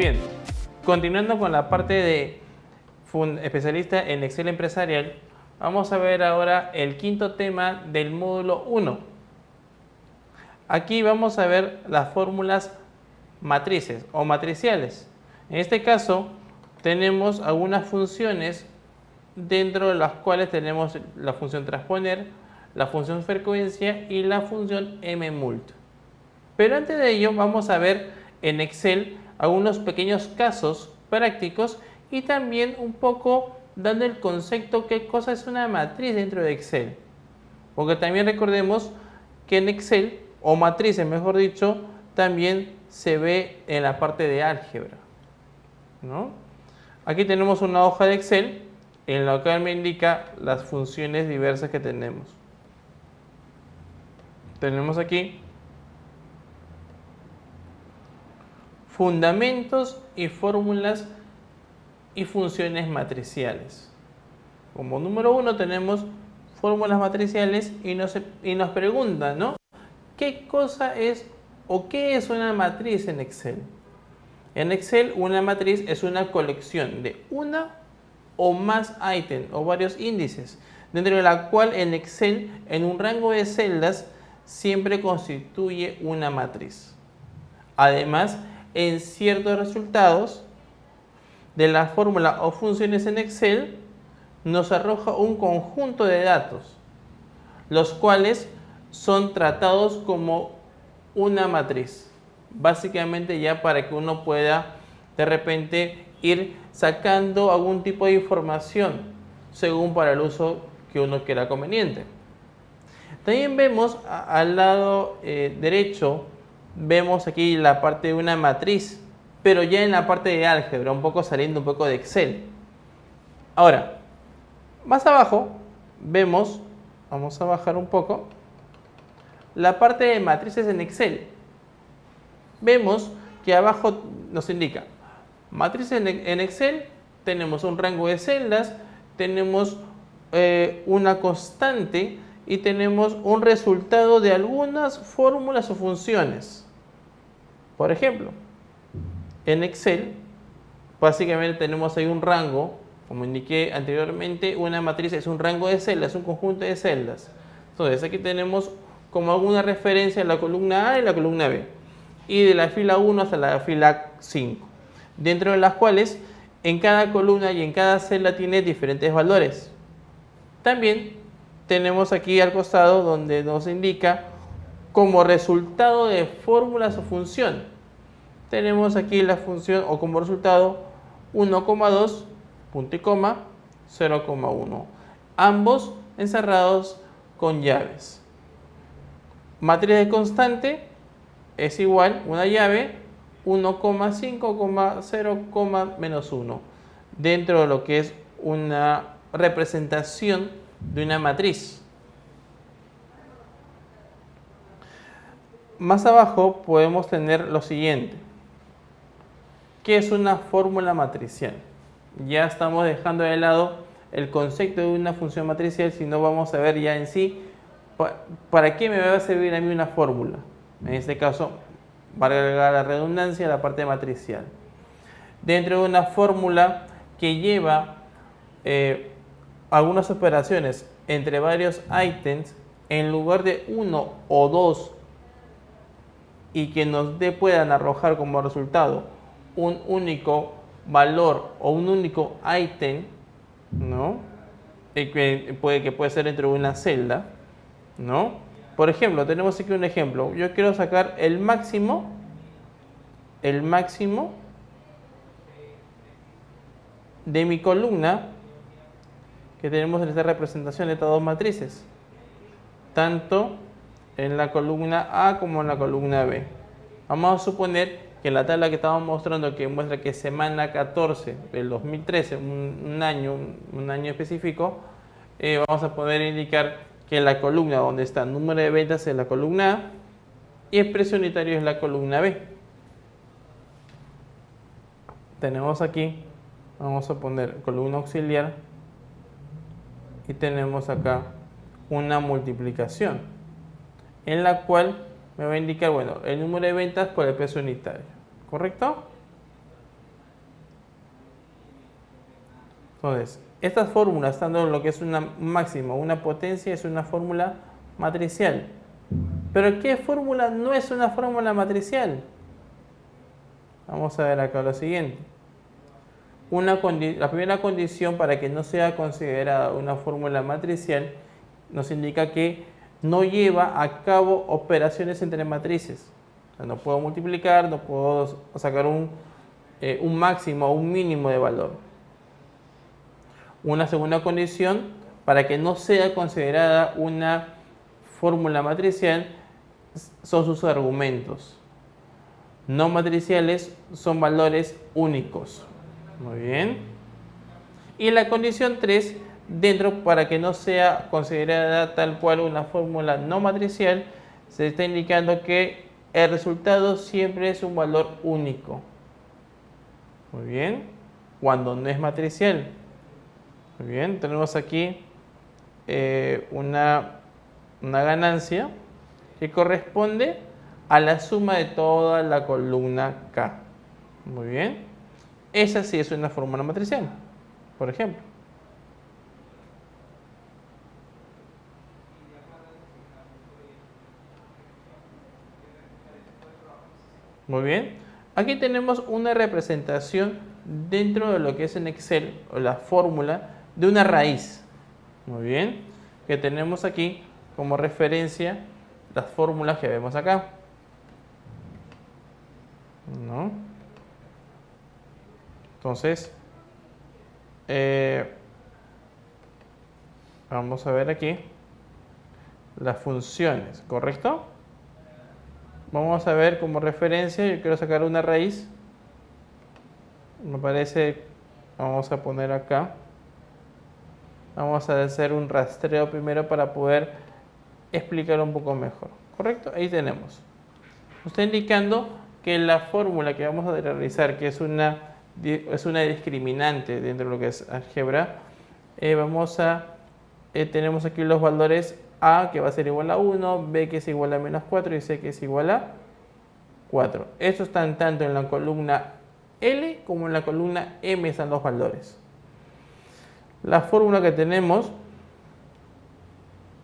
bien, continuando con la parte de especialista en Excel empresarial, vamos a ver ahora el quinto tema del módulo 1. Aquí vamos a ver las fórmulas matrices o matriciales. En este caso tenemos algunas funciones dentro de las cuales tenemos la función transponer, la función frecuencia y la función mmult. Pero antes de ello vamos a ver en Excel algunos pequeños casos prácticos y también un poco dando el concepto qué cosa es una matriz dentro de Excel. Porque también recordemos que en Excel, o matrices mejor dicho, también se ve en la parte de álgebra, ¿no? Aquí tenemos una hoja de Excel en la cual me indica las funciones diversas que tenemos. Tenemos aquí fundamentos y fórmulas y funciones matriciales. Como número 1 tenemos fórmulas matriciales y nos preguntan, ¿no? ¿Qué cosa es o qué es una matriz en Excel? En Excel una matriz es una colección de una o más ítems o varios índices, dentro de la cual en Excel en un rango de celdas siempre constituye una matriz. Además, en ciertos resultados de la fórmula o funciones en Excel nos arroja un conjunto de datos, los cuales son tratados como una matriz. Básicamente ya para que uno pueda de repente ir sacando algún tipo de información según para el uso que uno quiera conveniente. También vemos al lado derecho, vemos aquí la parte de una matriz, pero ya en la parte de álgebra, un poco saliendo un poco de Excel. Ahora, más abajo vemos, vamos a bajar un poco, la parte de matrices en Excel. Vemos que abajo nos indica matrices en Excel, tenemos un rango de celdas, tenemos una constante y tenemos un resultado de algunas fórmulas o funciones. Por ejemplo, en Excel básicamente tenemos ahí un rango, como indiqué anteriormente, una matriz es un rango de celdas, un conjunto de celdas. Entonces aquí tenemos como alguna referencia a la columna A y la columna B, y de la fila 1 hasta la fila 5, dentro de las cuales en cada columna y en cada celda tiene diferentes valores. También tenemos aquí al costado donde nos indica como resultado de fórmulas o función. Tenemos aquí la función o como resultado 1,2, punto y coma, 0,1. Ambos encerrados con llaves. Matriz de constante es igual una llave 1,5, 0, menos 1. Dentro de lo que es una representación de una matriz. Más abajo podemos tener lo siguiente. ¿Qué es una fórmula matricial? Ya estamos dejando de lado el concepto de una función matricial, sino vamos a ver ya en sí para qué me va a servir a mí una fórmula. En este caso, valga la redundancia, la parte matricial. Dentro de una fórmula que lleva algunas operaciones entre varios ítems, en lugar de uno o dos, y que nos puedan arrojar como resultado un único valor o un único ítem, ¿no? Que puede ser dentro de una celda, ¿no? Por ejemplo, tenemos aquí un ejemplo. Yo quiero sacar el máximo de mi columna que tenemos en esta representación de estas dos matrices, tanto en la columna A como en la columna B. Vamos a suponer que en la tabla que estamos mostrando, que muestra que semana 14 del 2013, un año específico, vamos a poder indicar que en la columna donde está el número de ventas es la columna A y el precio unitario es la columna B. Tenemos aquí, vamos a poner columna auxiliar y tenemos acá una multiplicación en la cual me va a indicar, bueno, el número de ventas por el precio unitario, ¿correcto? Entonces, estas fórmulas, estando en lo que es un máximo, una potencia, es una fórmula matricial. ¿Pero qué fórmula no es una fórmula matricial? Vamos a ver acá lo siguiente. La primera condición para que no sea considerada una fórmula matricial nos indica que no lleva a cabo operaciones entre matrices. O sea, no puedo multiplicar, no puedo sacar un máximo o un mínimo de valor. Una segunda condición para que no sea considerada una fórmula matricial son sus argumentos. No matriciales son valores únicos. Muy bien. Y la condición 3, para que no sea considerada tal cual una fórmula no matricial, se está indicando que el resultado siempre es un valor único. Muy bien. Cuando no es matricial. Muy bien. Tenemos aquí una ganancia que corresponde a la suma de toda la columna K. Muy bien. Esa sí es una fórmula matricial, por ejemplo. Muy bien. Aquí tenemos una representación dentro de lo que es en Excel, o la fórmula de una raíz. Muy bien. Que tenemos aquí como referencia las fórmulas que vemos acá. ¿No? Entonces, vamos a ver aquí las funciones, ¿correcto? Vamos a ver como referencia, yo quiero sacar una raíz. Me parece, vamos a poner acá. Vamos a hacer un rastreo primero para poder explicar un poco mejor, ¿correcto? Ahí tenemos. Está indicando que la fórmula que vamos a realizar, que es una discriminante dentro de lo que es álgebra, tenemos aquí los valores A, que va a ser igual a 1, B, que es igual a menos 4, y C, que es igual a 4. Estos están tanto en la columna L como en la columna M, están los valores. La fórmula que tenemos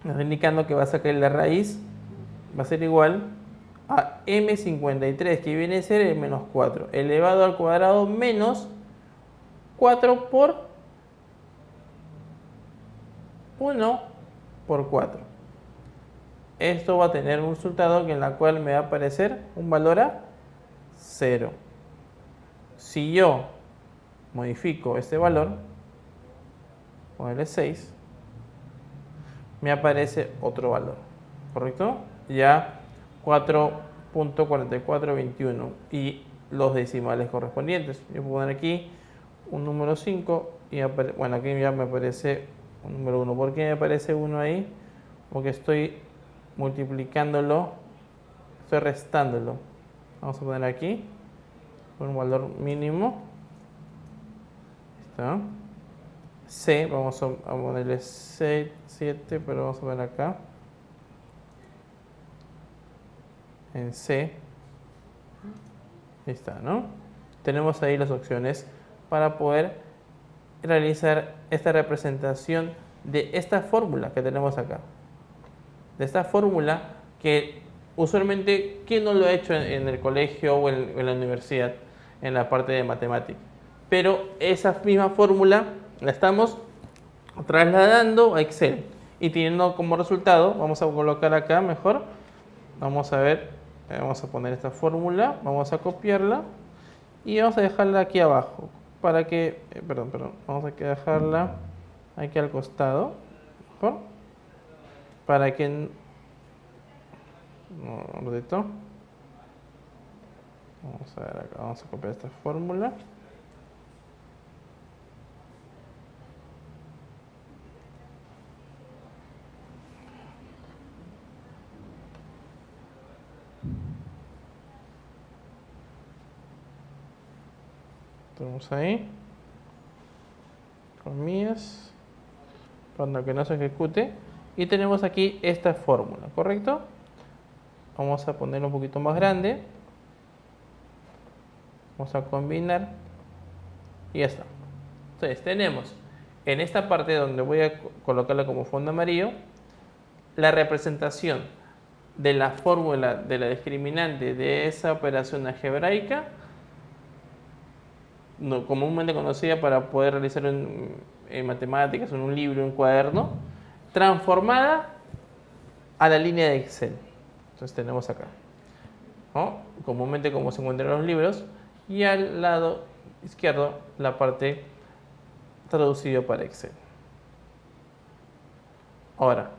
nos está indicando que va a sacar la raíz, va a ser igual a M53, que viene a ser el menos 4, elevado al cuadrado menos 4 por 1 por 4. Esto va a tener un resultado en la cual me va a aparecer un valor a 0. Si yo modifico este valor, ponerle 6, me aparece otro valor, ¿correcto? Ya 4.4421 y los decimales correspondientes. Yo puedo poner aquí un número 5 y bueno, aquí ya me aparece un número 1. ¿Por qué me aparece 1 ahí? Porque estoy multiplicándolo, estoy restándolo. Vamos a poner aquí un valor mínimo. ¿Está? C, vamos a ponerle 6, 7, pero vamos a poner acá en C. Ahí está, ¿no? Tenemos ahí las opciones para poder realizar esta representación de esta fórmula que tenemos acá. De esta fórmula que usualmente, ¿quién no lo ha hecho en el colegio o en la universidad en la parte de matemática? Pero esa misma fórmula la estamos trasladando a Excel y teniendo como resultado, vamos a colocar acá mejor, vamos a ver, vamos a poner esta fórmula, vamos a copiarla y vamos a dejarla aquí abajo para que, vamos a dejarla aquí al costado, mejor, para que un ratito, vamos a ver acá, vamos a copiar esta fórmula. Tenemos ahí, comillas, para que no se ejecute, y tenemos aquí esta fórmula, ¿correcto? Vamos a ponerlo un poquito más grande, vamos a combinar y ya está. Entonces tenemos en esta parte donde voy a colocarla como fondo amarillo, la representación de la fórmula de la discriminante de esa operación algebraica, comúnmente conocida para poder realizar en matemáticas, en un libro, en un cuaderno, transformada a la línea de Excel. Entonces tenemos acá, ¿no? Comúnmente como se encuentra en los libros, y al lado izquierdo la parte traducida para Excel. Ahora,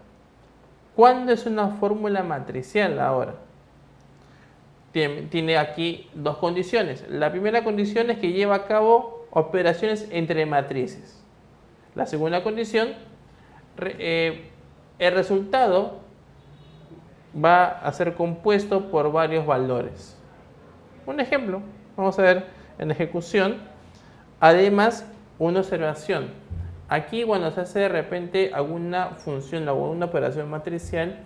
¿cuándo es una fórmula matricial ahora? Tiene aquí dos condiciones. La primera condición es que lleva a cabo operaciones entre matrices. La segunda condición, el resultado va a ser compuesto por varios valores. Un ejemplo, vamos a ver en ejecución. Además, una observación. Aquí cuando se hace de repente alguna función o una operación matricial,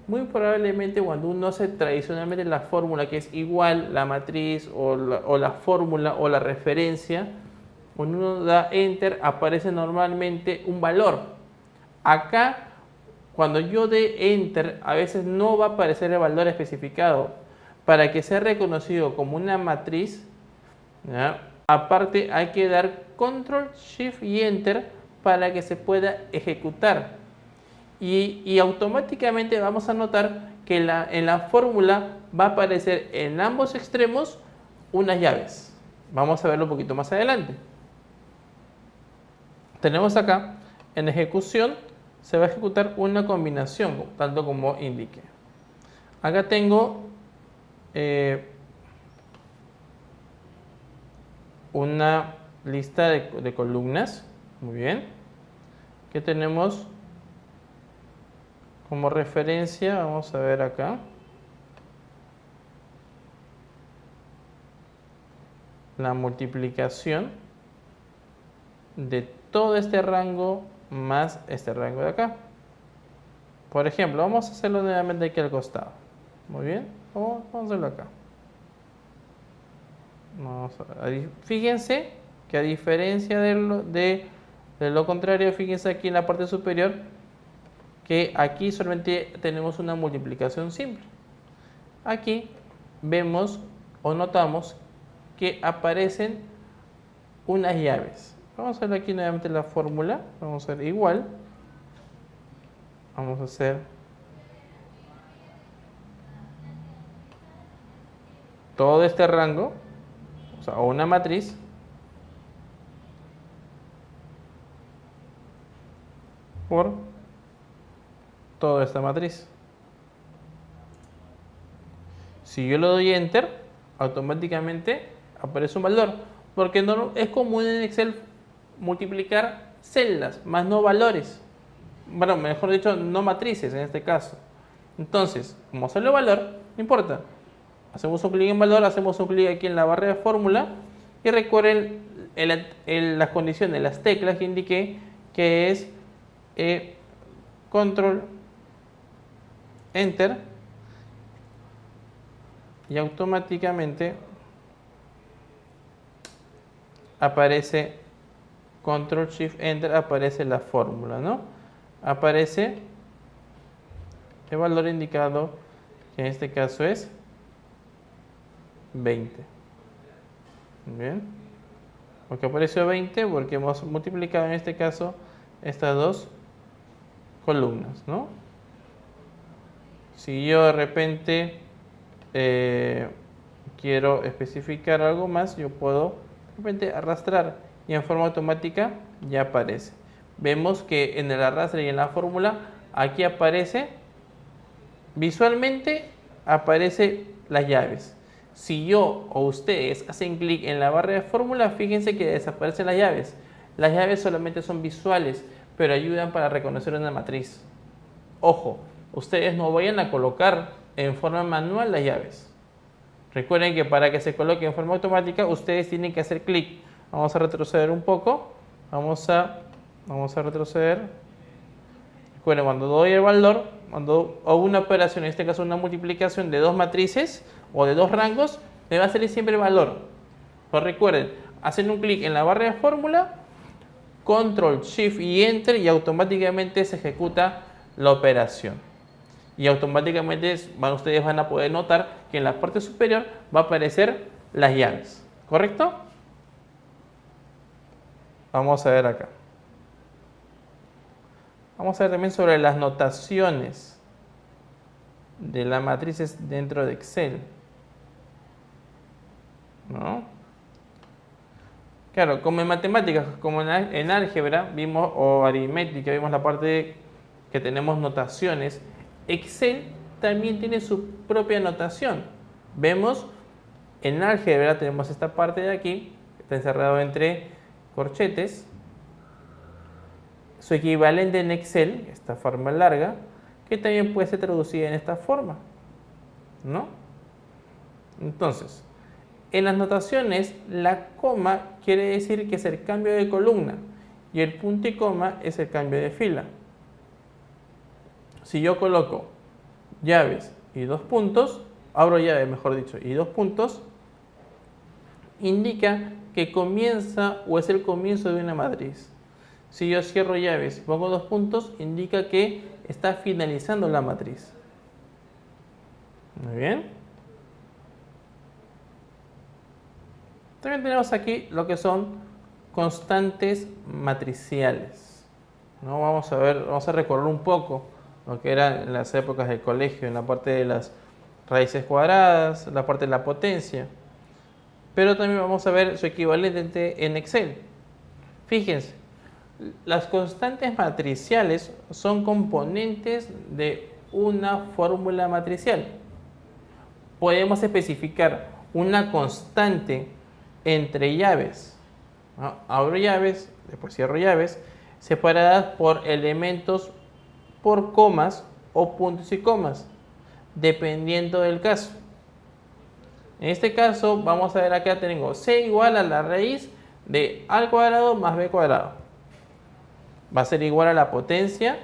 muy probablemente cuando uno hace tradicionalmente la fórmula que es igual la matriz o la fórmula o la referencia, cuando uno da enter aparece normalmente un valor. Acá cuando yo dé enter a veces no va a aparecer el valor especificado. Para que sea reconocido como una matriz, ¿ya? Aparte hay que dar control shift y enter para que se pueda ejecutar. Y automáticamente vamos a notar que en la fórmula va a aparecer en ambos extremos unas llaves. Vamos a verlo un poquito más adelante. Tenemos acá, en ejecución, se va a ejecutar una combinación, tanto como indique. Acá tengo una lista de columnas. Muy bien. Que tenemos como referencia, vamos a ver acá, la multiplicación de todo este rango más este rango de acá. Por ejemplo, vamos a hacerlo nuevamente aquí al costado. Muy bien, vamos a hacerlo acá. Fíjense que a diferencia de lo contrario, fíjense aquí en la parte superior que aquí solamente tenemos una multiplicación simple. Aquí vemos o notamos que aparecen unas llaves. Vamos a ver aquí nuevamente la fórmula. Vamos a hacer igual. Vamos a hacer todo este rango, o sea, una matriz, por toda esta matriz. Si yo le doy enter, automáticamente aparece un valor, porque no es común en Excel multiplicar celdas, más no valores. Bueno, mejor dicho, no matrices en este caso. Entonces, como sale el valor, no importa. Hacemos un clic en valor, hacemos un clic aquí en la barra de fórmula y recuerden las condiciones, las teclas que indiqué, que es control enter, y automáticamente aparece control shift enter, aparece la fórmula, ¿no? Aparece el valor indicado, que en este caso es 20. Bien. ¿Por qué apareció 20? Porque hemos multiplicado en este caso estas dos columnas, ¿no? Si yo de repente quiero especificar algo más, yo puedo de repente arrastrar y en forma automática ya aparece. Vemos que en el arrastre y en la fórmula aquí aparece, visualmente aparece las llaves. Si yo o ustedes hacen clic en la barra de fórmula, fíjense que desaparecen las llaves. Las llaves solamente son visuales, pero ayudan para reconocer una matriz. Ojo, ustedes no vayan a colocar en forma manual las llaves. Recuerden que para que se coloque en forma automática, ustedes tienen que hacer clic. Vamos a retroceder un poco. Vamos a retroceder. Recuerden, cuando doy el valor, cuando hago una operación, en este caso una multiplicación de dos matrices o de dos rangos, me va a salir siempre el valor. Pero recuerden, hacen un clic en la barra de fórmula, Control Shift y Enter y automáticamente se ejecuta la operación. Y automáticamente ustedes van a poder notar que en la parte superior va a aparecer las llaves. ¿Correcto? Vamos a ver acá. Vamos a ver también sobre las notaciones de las matrices dentro de Excel, ¿no? Claro, como en matemáticas, como en álgebra vimos, o aritmética, vimos la parte que tenemos notaciones. Excel también tiene su propia notación. Vemos en álgebra tenemos esta parte de aquí, que está encerrado entre corchetes. Su equivalente en Excel, esta forma larga, que también puede ser traducida en esta forma, ¿no? Entonces, en las notaciones, la coma quiere decir que es el cambio de columna y el punto y coma es el cambio de fila. Si yo coloco llaves y dos puntos, abro llave mejor dicho, y dos puntos, indica que comienza o es el comienzo de una matriz. Si yo cierro llaves y pongo dos puntos, indica que está finalizando la matriz. Muy bien. También tenemos aquí lo que son constantes matriciales, ¿no? Vamos a recorrer un poco lo que era en las épocas del colegio, en la parte de las raíces cuadradas, la parte de la potencia. Pero también vamos a ver su equivalente en Excel. Fíjense, las constantes matriciales son componentes de una fórmula matricial. Podemos especificar una constante entre llaves, ¿no? Abro llaves, después cierro llaves, separadas por elementos por comas o puntos y comas, dependiendo del caso. En este caso, vamos a ver acá tengo c igual a la raíz de a al cuadrado más b cuadrado. Va a ser igual a la potencia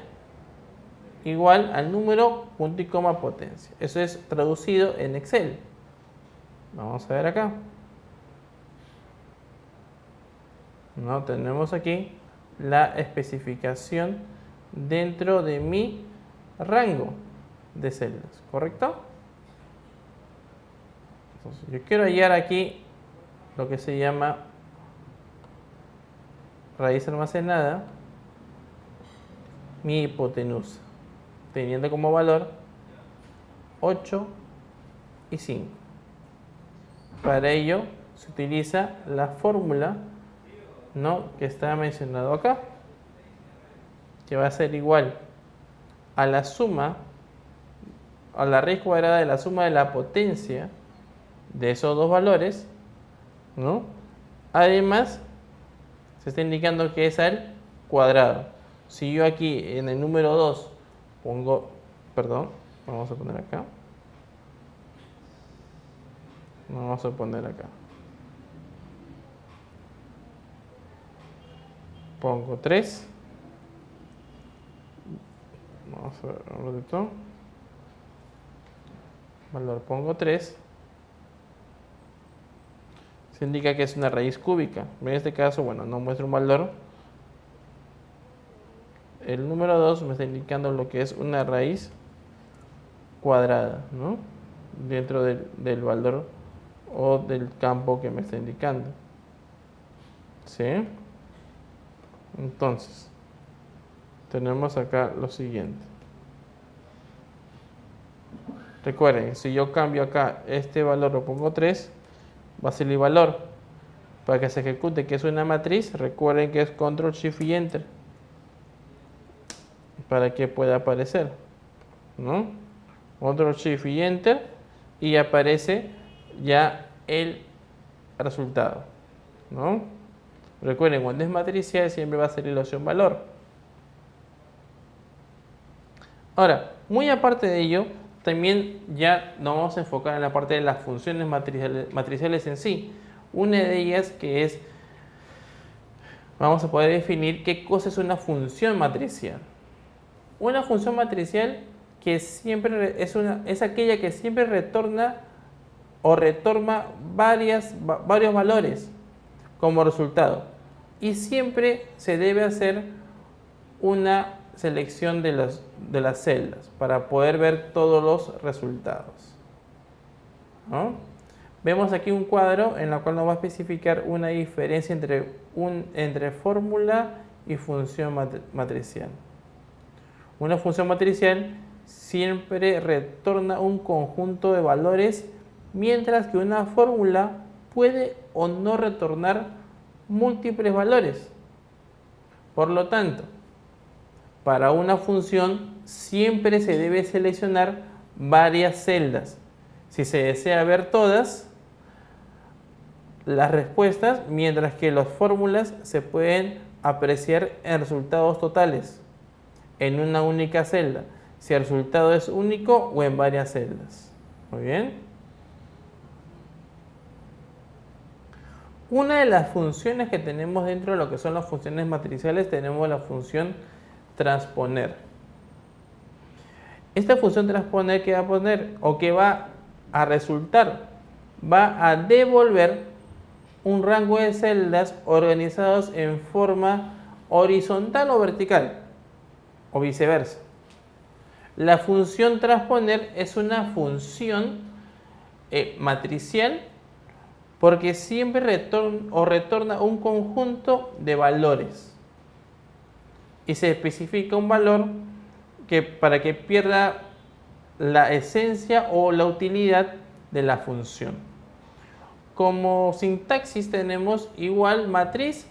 igual al número punto y coma potencia. Eso es traducido en Excel. Vamos a ver acá. No tenemos aquí la especificación dentro de mi rango de celdas, ¿correcto? Entonces, yo quiero hallar aquí lo que se llama raíz almacenada, mi hipotenusa, teniendo como valor 8 y 5. Para ello se utiliza la fórmula, ¿no?, que está mencionado acá, que va a ser igual a la suma, a la raíz cuadrada de la suma de la potencia de esos dos valores, ¿no? Además, se está indicando que es al cuadrado. Si yo aquí en el número 2 pongo, perdón, vamos a poner acá. Vamos a poner acá. Pongo 3. Vamos a ver un ratito. Valor pongo 3. Se indica que es una raíz cúbica. En este caso, bueno, no muestra un valor. El número 2 me está indicando lo que es una raíz cuadrada, ¿no?, dentro del valor o del campo que me está indicando. ¿Sí? Entonces, tenemos acá lo siguiente. Recuerden, si yo cambio acá este valor, lo pongo 3, va a ser el valor. Para que se ejecute, que es una matriz, recuerden que es Control Shift y Enter, para que pueda aparecer, ¿no? Control Shift y Enter, y aparece ya el resultado, ¿no? Recuerden, cuando es matricial siempre va a salir la opción valor. Ahora, muy aparte de ello, también ya nos vamos a enfocar en la parte de las funciones matriciales en sí. Una de ellas que es, vamos a poder definir qué cosa es una función matricial. Una función matricial que siempre es aquella que siempre retorna o retorna varios valores como resultado. y siempre se debe hacer una selección de las celdas para poder ver todos los resultados, ¿no? Vemos aquí un cuadro en el cual nos va a especificar una diferencia entre fórmula y función matricial. Una función matricial siempre retorna un conjunto de valores, mientras que una fórmula puede o no retornar múltiples valores. Por lo tanto, para una función siempre se debe seleccionar varias celdas. Si se desea ver todas las respuestas, mientras que las fórmulas se pueden apreciar en resultados totales en una única celda, si el resultado es único o en varias celdas. Muy bien. Una de las funciones que tenemos dentro de lo que son las funciones matriciales, tenemos la función transponer. Esta función transponer, ¿qué va a poner? O que va a resultar, va a devolver un rango de celdas organizados en forma horizontal o vertical, o viceversa. La función transponer es una función matricial porque siempre retorna un conjunto de valores y se especifica un valor para que pierda la esencia o la utilidad de la función. Como sintaxis tenemos igual matriz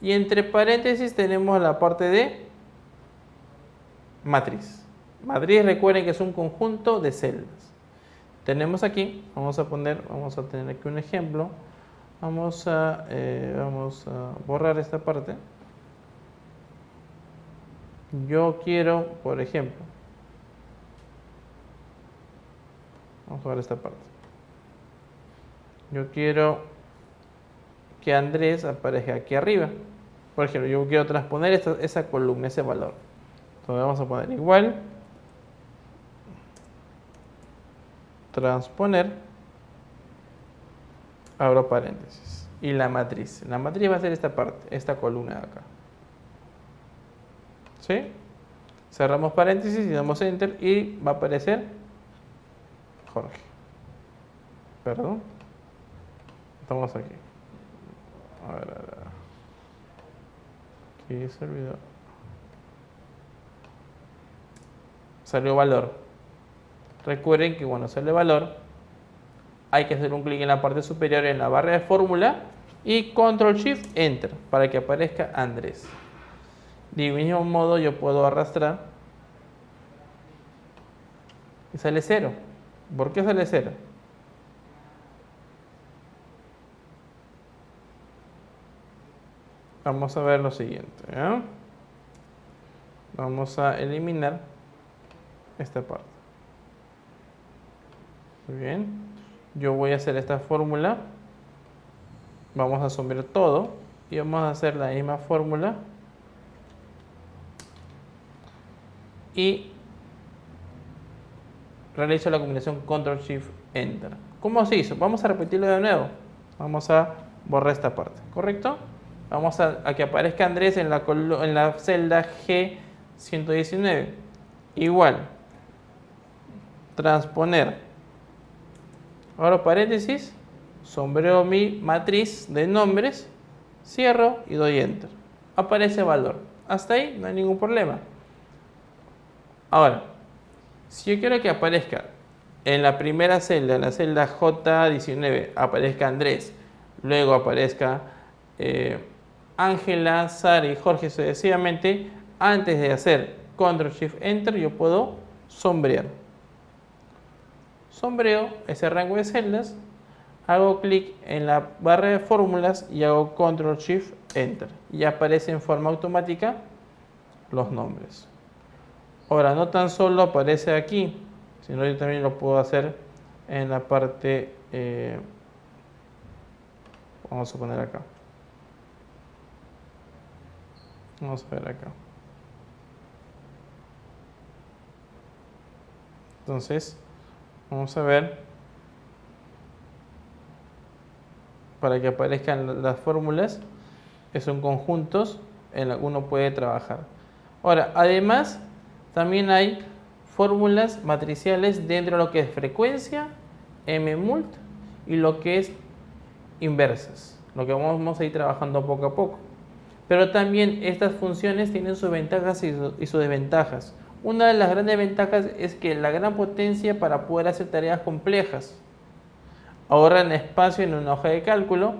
y entre paréntesis tenemos la parte de matriz. Matriz, recuerden que es un conjunto de celdas. Tenemos aquí, vamos a tener aquí un ejemplo. Vamos a borrar esta parte. Yo quiero, por ejemplo, vamos a ver esta parte. Yo quiero que Andrés aparezca aquí arriba. Por ejemplo, yo quiero transponer esa columna, ese valor. Entonces vamos a poner igual transponer, abro paréntesis, y la matriz. La matriz va a ser esta parte, esta columna de acá. ¿Sí? Cerramos paréntesis y damos enter y va a aparecer Jorge. Perdón. Estamos aquí. A ver. Aquí se olvidó. Salió valor. Recuerden que cuando sale valor hay que hacer un clic en la parte superior en la barra de fórmula y Control Shift Enter para que aparezca Andrés. De mismo modo yo puedo arrastrar y sale 0. ¿Por qué sale 0? Vamos a ver lo siguiente, ¿eh? Vamos a eliminar esta parte. Muy bien. Yo voy a hacer esta fórmula. Vamos a sombrear todo y vamos a hacer la misma fórmula. Y realizo la combinación Control Shift Enter. ¿Cómo se hizo? Vamos a repetirlo de nuevo. Vamos a borrar esta parte, ¿correcto? Vamos a que aparezca Andrés en la celda G119. Igual. Transponer. Ahora paréntesis. Sombreo mi matriz de nombres. Cierro y doy Enter. Aparece valor. Hasta ahí no hay ningún problema. Ahora, si yo quiero que aparezca en la primera celda, en la celda J19, aparezca Andrés, luego aparezca Ángela, Sara y Jorge sucesivamente, antes de hacer Control Shift Enter, yo puedo sombrear. Sombreo ese rango de celdas, hago clic en la barra de fórmulas y hago Control Shift Enter. Y aparece en forma automática los nombres. Ahora, no tan solo aparece aquí, sino yo también lo puedo hacer en la parte, vamos a poner acá. Vamos a ver acá. Entonces, vamos a ver, para que aparezcan las fórmulas, Son conjuntos en los que uno puede trabajar. Ahora, además, también hay fórmulas matriciales dentro de lo que es frecuencia, M-mult y lo que es inversas, lo que vamos a ir trabajando poco a poco. Pero también estas funciones tienen sus ventajas y sus desventajas. Una de las grandes ventajas es que la gran potencia para poder hacer tareas complejas ahorran espacio en una hoja de cálculo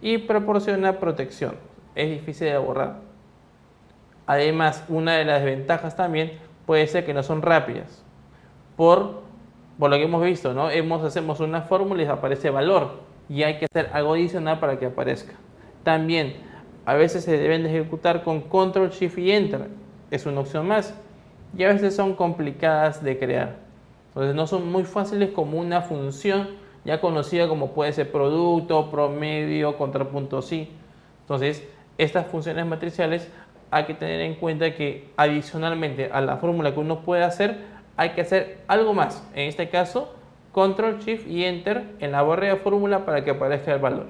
y proporciona protección. Es difícil de borrar. Además, una de las desventajas también puede ser que no son rápidas. Por lo que hemos visto, ¿no? Hacemos una fórmula y aparece valor y hay que hacer algo adicional para que aparezca. También, a veces se deben de ejecutar con Control, Shift y Enter. Es una opción más. Y a veces son complicadas de crear. Entonces no son muy fáciles como una función ya conocida como puede ser producto, promedio, contrapunto sí. Entonces, estas funciones matriciales hay que tener en cuenta que adicionalmente a la fórmula que uno puede hacer, hay que hacer algo más. En este caso, Control, Shift y Enter en la barra de fórmula para que aparezca el valor.